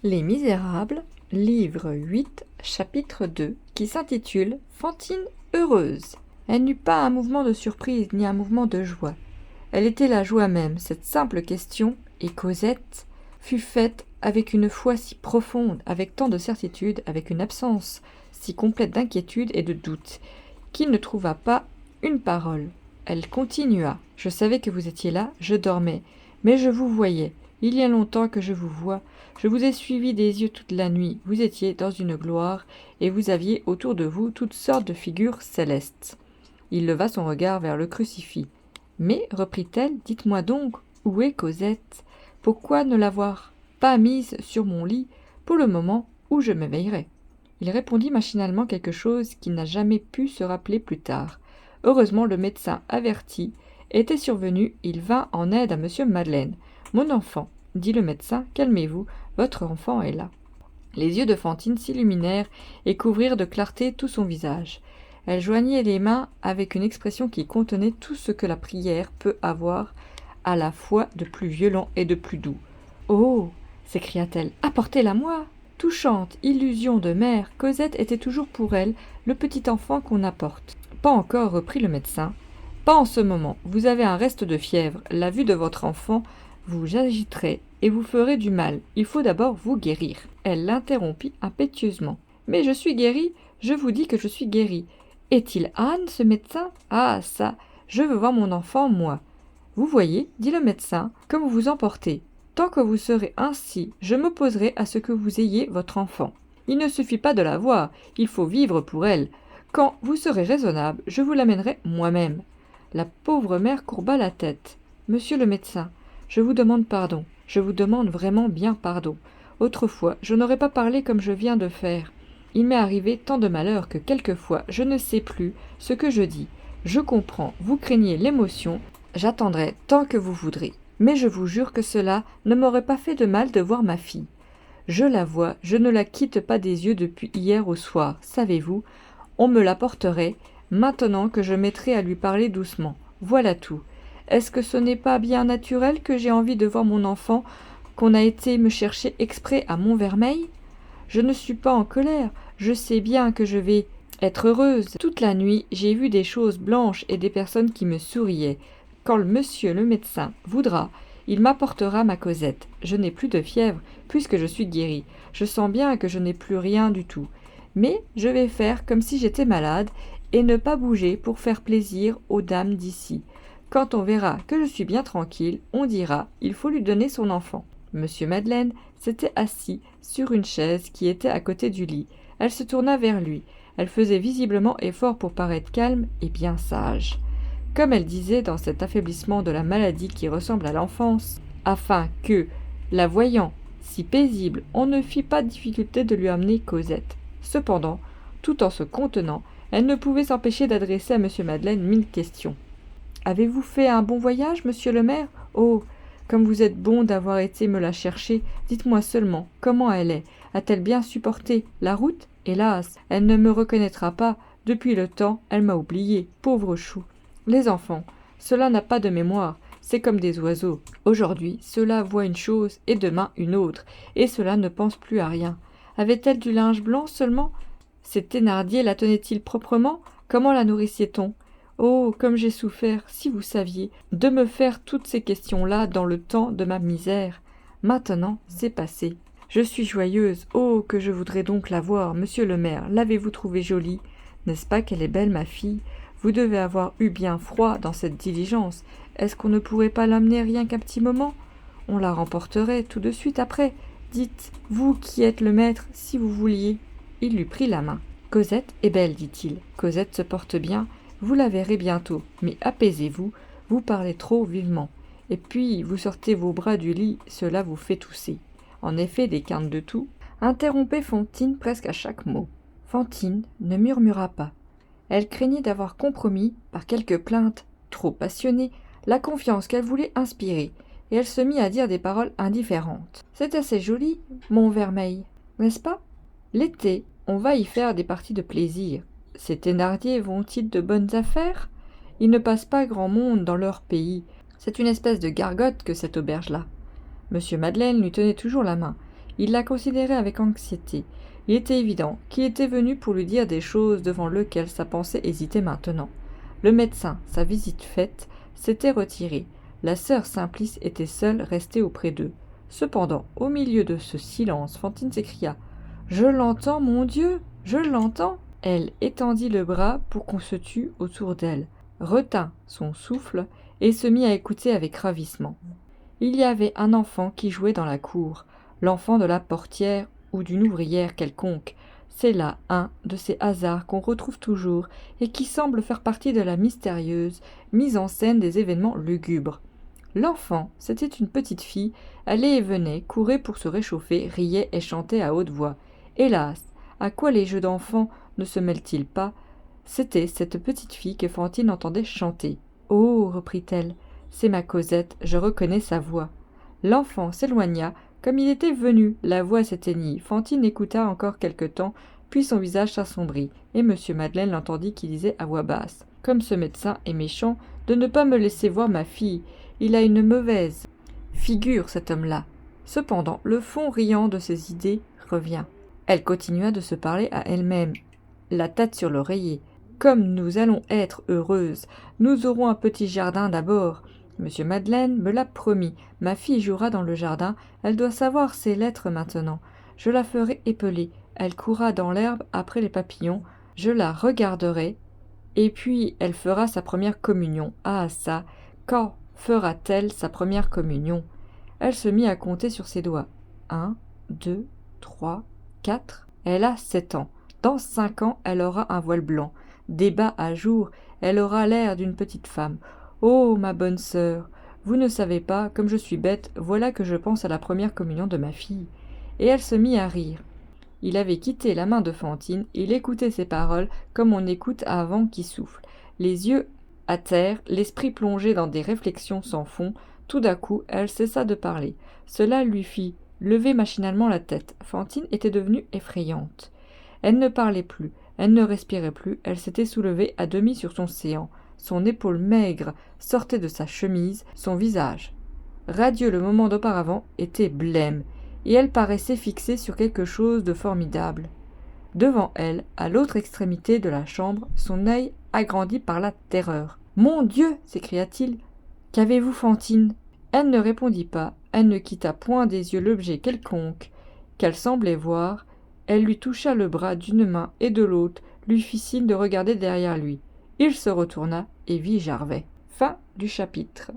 Les Misérables, livre 8, chapitre 2, qui s'intitule « Fantine heureuse ». Elle n'eut pas un mouvement de surprise ni un mouvement de joie. Elle était la joie même, cette simple question, et Cosette fut faite avec une foi si profonde, avec tant de certitude, avec une absence si complète d'inquiétude et de doute, qu'il ne trouva pas une parole. Elle continua. « Je savais que vous étiez là, je dormais, mais je vous voyais. Il y a longtemps que je vous vois. Je vous ai suivi des yeux toute la nuit. Vous étiez dans une gloire, et vous aviez autour de vous toutes sortes de figures célestes. » Il leva son regard vers le crucifix. « Mais, reprit-elle, dites-moi donc, où est Cosette? Pourquoi ne l'avoir pas mise sur mon lit pour le moment où je m'éveillerai ?» Il répondit machinalement quelque chose qu'il n'a jamais pu se rappeler plus tard. Heureusement, le médecin averti était survenu. Il vint en aide à M. Madeleine. « Mon enfant, dit le médecin, calmez-vous, votre enfant est là. » Les yeux de Fantine s'illuminèrent et couvrirent de clarté tout son visage. Elle joignit les mains avec une expression qui contenait tout ce que la prière peut avoir à la fois de plus violent et de plus doux. « Oh !» s'écria-t-elle, « apportez-la-moi !» Touchante illusion de mère, Cosette était toujours pour elle le petit enfant qu'on apporte. « Pas encore, reprit le médecin. Pas en ce moment. Vous avez un reste de fièvre. La vue de votre enfant vous agiterait et vous ferait du mal. Il faut d'abord vous guérir. » Elle l'interrompit impétueusement. « Mais je suis guérie, je vous dis que je suis guérie. Est-il âne, ce médecin? Ah, ça, je veux voir mon enfant, moi. Vous voyez, dit le médecin, comme vous vous emportez. Tant que vous serez ainsi, je m'opposerai à ce que vous ayez votre enfant. Il ne suffit pas de la voir, il faut vivre pour elle. Quand vous serez raisonnable, je vous l'amènerai moi-même. » La pauvre mère courba la tête. « Monsieur le médecin, je vous demande pardon. Je vous demande vraiment bien pardon. Autrefois, je n'aurais pas parlé comme je viens de faire. Il m'est arrivé tant de malheurs que quelquefois je ne sais plus ce que je dis. Je comprends, vous craignez l'émotion, j'attendrai tant que vous voudrez. Mais je vous jure que cela ne m'aurait pas fait de mal de voir ma fille. Je la vois, je ne la quitte pas des yeux depuis hier au soir, savez-vous. On me l'apporterait, maintenant que je mettrai à lui parler doucement. Voilà tout. Est-ce que ce n'est pas bien naturel que j'ai envie de voir mon enfant, qu'on a été me chercher exprès à Montfermeil? Je ne suis pas en colère, je sais bien que je vais être heureuse. Toute la nuit, j'ai vu des choses blanches et des personnes qui me souriaient. Quand monsieur le médecin voudra, il m'apportera ma Cosette. Je n'ai plus de fièvre, puisque je suis guérie. Je sens bien que je n'ai plus rien du tout. Mais je vais faire comme si j'étais malade, et ne pas bouger pour faire plaisir aux dames d'ici. Quand on verra que je suis bien tranquille, on dira « il faut lui donner son enfant ». Monsieur Madeleine s'était assis sur une chaise qui était à côté du lit. Elle se tourna vers lui. Elle faisait visiblement effort pour paraître calme et bien sage. Comme elle disait dans cet affaiblissement de la maladie qui ressemble à l'enfance, afin que, la voyant si paisible, on ne fît pas difficulté de lui amener Cosette. Cependant, tout en se contenant, elle ne pouvait s'empêcher d'adresser à M. Madeleine 1000 questions. « Avez-vous fait un bon voyage, monsieur le maire? Oh, comme vous êtes bon d'avoir été me la chercher. Dites-moi seulement, comment elle est? A-t-elle bien supporté la route? Hélas, elle ne me reconnaîtra pas. Depuis le temps, elle m'a oublié, pauvre chou. Les enfants, cela n'a pas de mémoire, c'est comme des oiseaux. Aujourd'hui, cela voit une chose et demain une autre, et cela ne pense plus à rien. Avait-elle du linge blanc seulement? Ces Thénardier la tenaient-ils proprement? Comment la nourrissait-on? Oh, comme j'ai souffert, si vous saviez, de me faire toutes ces questions-là dans le temps de ma misère. Maintenant, c'est passé. Je suis joyeuse. Oh, que je voudrais donc la voir, monsieur le maire. L'avez-vous trouvée jolie? N'est-ce pas qu'elle est belle, ma fille? Vous devez avoir eu bien froid dans cette diligence. Est-ce qu'on ne pourrait pas l'amener rien qu'un petit moment? On la remporterait tout de suite après. Dites, vous qui êtes le maître, si vous vouliez. » Il lui prit la main. « Cosette est belle, dit-il. Cosette se porte bien. Vous la verrez bientôt. Mais apaisez-vous, vous parlez trop vivement. Et puis, vous sortez vos bras du lit, cela vous fait tousser. » En effet, des quintes de toux interrompaient Fantine presque à chaque mot. Fantine ne murmura pas. Elle craignait d'avoir compromis, par quelques plaintes trop passionnées, la confiance qu'elle voulait inspirer, et elle se mit à dire des paroles indifférentes. « C'est assez joli, Montfermeil, n'est-ce pas? L'été, on va y faire des parties de plaisir. Ces Thénardier vont-ils de bonnes affaires? Il ne passe pas grand monde dans leur pays. C'est une espèce de gargote que cette auberge-là. » Monsieur Madeleine lui tenait toujours la main. Il la considérait avec anxiété. Il était évident qu'il était venu pour lui dire des choses devant lesquelles sa pensée hésitait maintenant. Le médecin, sa visite faite, s'était retiré. La sœur Simplice était seule, restée auprès d'eux. Cependant, au milieu de ce silence, Fantine s'écria « Je l'entends, mon Dieu, je l'entends !» Elle étendit le bras pour qu'on se tût autour d'elle, retint son souffle et se mit à écouter avec ravissement. Il y avait un enfant qui jouait dans la cour, l'enfant de la portière ou d'une ouvrière quelconque. C'est là un de ces hasards qu'on retrouve toujours et qui semble faire partie de la mystérieuse mise en scène des événements lugubres. L'enfant, c'était une petite fille, allait et venait, courait pour se réchauffer, riait et chantait à haute voix. Hélas, à quoi les jeux d'enfants ne se mêlent-ils pas? C'était cette petite fille que Fantine entendait chanter. « Oh » reprit-elle, « c'est ma Cosette, je reconnais sa voix. » L'enfant s'éloigna, comme il était venu, la voix s'éteignit. Fantine écouta encore quelque temps, puis son visage s'assombrit, et M. Madeleine l'entendit qui disait à voix basse « Comme ce médecin est méchant de ne pas me laisser voir ma fille. Il a une mauvaise figure, cet homme-là. » Cependant, le fond riant de ses idées revient. Elle continua de se parler à elle-même, la tête sur l'oreiller. « Comme nous allons être heureuses, nous aurons un petit jardin d'abord. Monsieur Madeleine me l'a promis. Ma fille jouera dans le jardin. Elle doit savoir ses lettres maintenant. Je la ferai épeler. Elle courra dans l'herbe après les papillons. Je la regarderai. Et puis elle fera sa première communion. Ah ça, quand fera-t-elle sa première communion? » Elle se mit à compter sur ses doigts. 1, 2, 3, 4. Elle a 7 ans. Dans 5 ans, elle aura un voile blanc. Des bas à jour, elle aura l'air d'une petite femme. Oh, ma bonne sœur, vous ne savez pas, comme je suis bête, voilà que je pense à la première communion de ma fille. Et elle se mit à rire. Il avait quitté la main de Fantine, il écoutait ses paroles comme on écoute un vent qui souffle. Les yeux à terre, l'esprit plongé dans des réflexions sans fond, tout d'un coup, elle cessa de parler. Cela lui fit lever machinalement la tête. Fantine était devenue effrayante. Elle ne parlait plus, elle ne respirait plus, elle s'était soulevée à demi sur son séant. Son épaule maigre sortait de sa chemise, son visage, radieux le moment d'auparavant, était blême, et elle paraissait fixée sur quelque chose de formidable. Devant elle, à l'autre extrémité de la chambre, son œil agrandi par la terreur. « Mon Dieu !» s'écria-t-il. « Qu'avez-vous, Fantine ?» Elle ne répondit pas, elle ne quitta point des yeux l'objet quelconque qu'elle semblait voir. Elle lui toucha le bras d'une main et de l'autre lui fit signe de regarder derrière lui. Il se retourna et vit Gervais. Fin du chapitre.